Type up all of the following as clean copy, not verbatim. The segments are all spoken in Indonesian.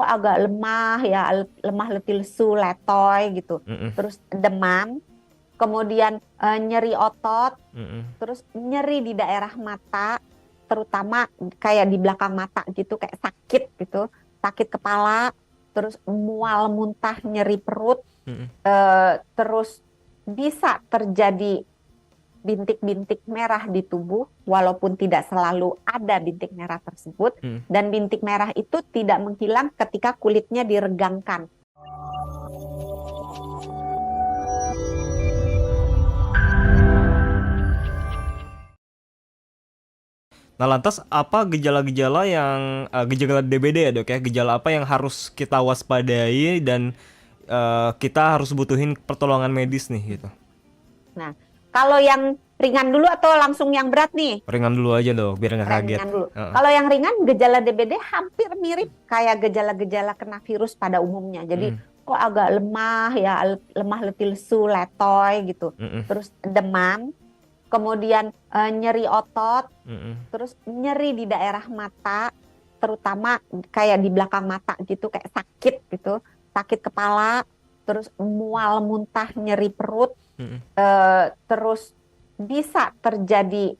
kok agak lemah ya, lemah letih lesu, letoy gitu. Mm-mm. Terus demam, kemudian nyeri otot, Mm-mm. terus nyeri di daerah mata, terutama kayak di belakang mata gitu, kayak sakit gitu, sakit kepala, terus mual, muntah, nyeri perut, Mm-mm. terus bisa terjadi bintik-bintik merah di tubuh, walaupun tidak selalu ada bintik merah tersebut, Mm. dan bintik merah itu tidak menghilang ketika kulitnya diregangkan. Nah, lantas apa gejala-gejala yang gejala DBD ya, Dok ya? Gejala apa yang harus kita waspadai dan kita harus butuhin pertolongan medis nih gitu. Nah, kalau yang ringan dulu atau langsung yang berat nih? Ringan dulu aja, Dok, biar nggak kaget. Ringan dulu. Heeh. Kalau yang ringan, gejala DBD hampir mirip kayak gejala-gejala kena virus pada umumnya. Jadi, Mm. kok agak lemah ya, lemah letih lesu, letoy gitu. Mm-mm. Terus demam, kemudian nyeri otot, Mm-mm. terus nyeri di daerah mata, terutama kayak di belakang mata gitu, kayak sakit gitu, sakit kepala, terus mual, muntah, nyeri perut, Mm-mm. terus bisa terjadi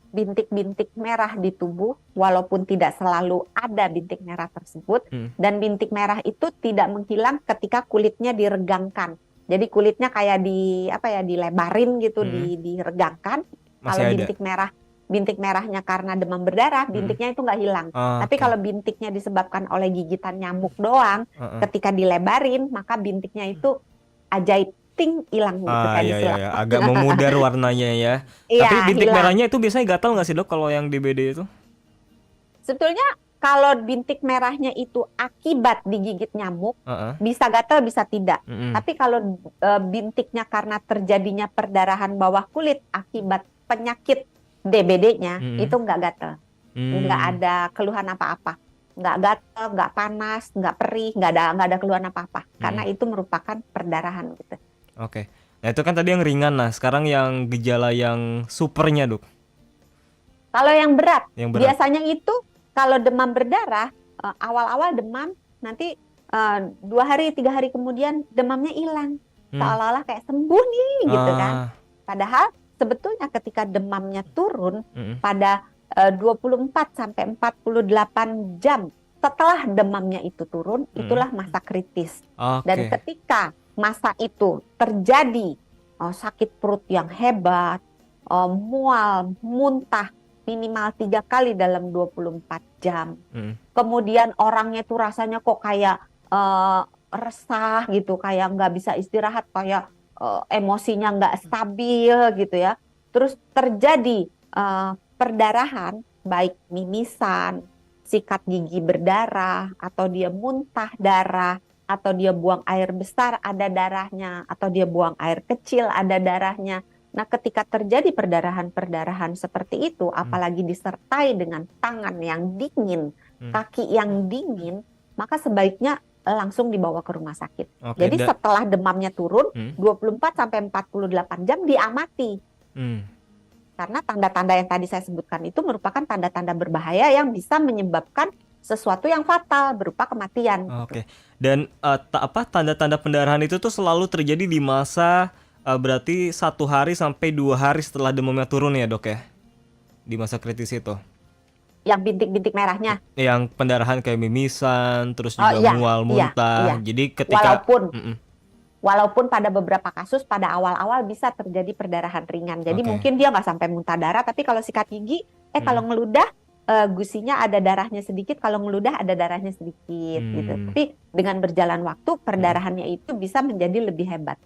bintik-bintik merah di tubuh, walaupun tidak selalu ada bintik merah tersebut, Mm. dan bintik merah itu tidak menghilang ketika kulitnya diregangkan. Jadi kulitnya kayak di apa ya, dilebarin gitu, Mm-mm. diregangkan. Kalau Masih ada. bintik merahnya karena demam berdarah, Mm-mm. bintiknya itu nggak hilang. Tapi Oke. kalau bintiknya disebabkan oleh gigitan nyamuk doang, Heeh. ketika dilebarin, maka bintiknya itu ajaib ting hilang gitu Ah, kayak ya, ya, disulap. ya, agak memudar warnanya ya. Iya, Tapi bintik hilang. merahnya itu biasanya gatal nggak sih, Dok, kalau yang DBD itu? Sebetulnya kalau bintik merahnya itu akibat digigit nyamuk, Heeh. bisa gatal, bisa tidak. Mm-mm. Tapi kalau bintiknya karena terjadinya perdarahan bawah kulit akibat penyakit DBD-nya, itu Mm-mm. nggak gatal. Nggak Mm. ada keluhan apa-apa. Nggak gatal, nggak panas, nggak perih, nggak ada keluhan apa-apa. Karena Mm-mm. itu merupakan perdarahan gitu. Oke. Nah, itu kan tadi yang ringan. Nah, sekarang yang gejala yang supernya, Dok. Kalau yang berat, Yang berat. biasanya itu kalau demam berdarah, awal-awal demam, nanti 2 hari, 3 hari kemudian demamnya hilang. Hmm. Seolah-olah kayak sembuh nih gitu kan. Ah. Padahal sebetulnya ketika demamnya turun Mm-mm. pada 24 sampai 48 jam setelah demamnya itu turun, Mm-mm. itulah masa kritis. Dan Oke. ketika masa itu terjadi sakit perut yang hebat, mual, muntah, minimal 3 kali dalam 24 jam. Mm. Kemudian orangnya tuh rasanya kok kayak eh, resah gitu, kayak nggak bisa istirahat, kayak emosinya nggak stabil gitu ya. Terus terjadi perdarahan, baik mimisan, sikat gigi berdarah, atau dia muntah darah, atau dia buang air besar ada darahnya, atau dia buang air kecil ada darahnya. Nah, ketika terjadi perdarahan-perdarahan seperti itu, Mm. apalagi disertai dengan tangan yang dingin, Mm. kaki yang dingin, maka sebaiknya langsung dibawa ke rumah sakit. Oke. Jadi setelah demamnya turun, Mm. 24 sampai 48 jam diamati. Mm. Karena tanda-tanda yang tadi saya sebutkan itu merupakan tanda-tanda berbahaya yang bisa menyebabkan sesuatu yang fatal berupa kematian. Gitu. Oke. Dan apa tanda-tanda pendarahan itu tuh selalu terjadi di masa berarti 1 hari sampai 2 hari setelah demamnya turun ya, Dok ya? Di masa kritis itu. Yang bintik-bintik merahnya. Yang pendarahan kayak mimisan, terus Oh juga iya, mual iya, muntah. iya. Jadi ketika Walaupun Mm-mm. walaupun pada beberapa kasus pada awal-awal bisa terjadi perdarahan ringan. Jadi Oke. mungkin dia nggak sampai muntah darah, tapi kalau sikat gigi, kalau Mm. ngeludah gusinya ada darahnya sedikit, kalau ngeludah ada darahnya sedikit gitu. Mm. Tapi dengan berjalan waktu Mm. perdarahannya itu bisa menjadi lebih hebat.